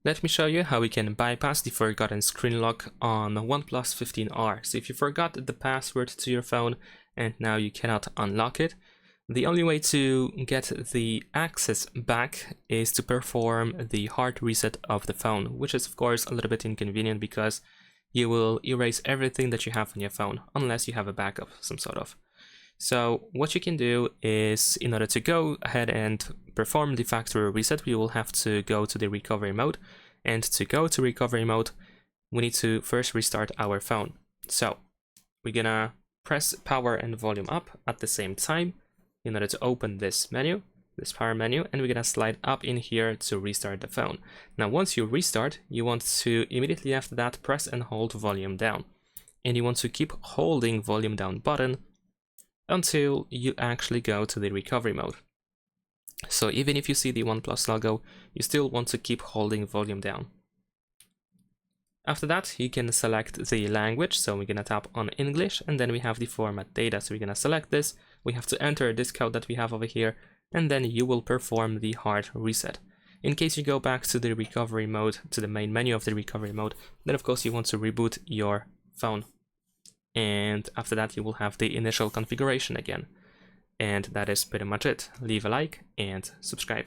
Let me show you how we can bypass the forgotten screen lock on OnePlus 15R. So if you forgot the password to your phone and now you cannot unlock it, the only way to get the access back is to perform the hard reset of the phone, which is of course a little bit inconvenient because you will erase everything that you have on your phone, unless you have a backup of some sort of. So what you can do is, in order to go ahead and perform the factory reset, we will have to go to the recovery mode. And to go to recovery mode, we need to first restart our phone. So we're gonna press power and volume up at the same time in order to open this menu, this power menu, and we're gonna slide up in here to restart the phone. Now, once you restart, you want to immediately after that press and hold volume down. And you want to keep holding volume down button until you actually go to the recovery mode. So even if you see the OnePlus logo, you still want to keep holding volume down. After that, you can select the language. So we're gonna tap on English, and then we have the format data. So we're gonna select this. We have to enter this code that we have over here, and then you will perform the hard reset. In case you go back to the recovery mode, to the main menu of the recovery mode, then of course you want to reboot your phone. And after that, you will have the initial configuration again. And that is pretty much it. Leave a like and subscribe.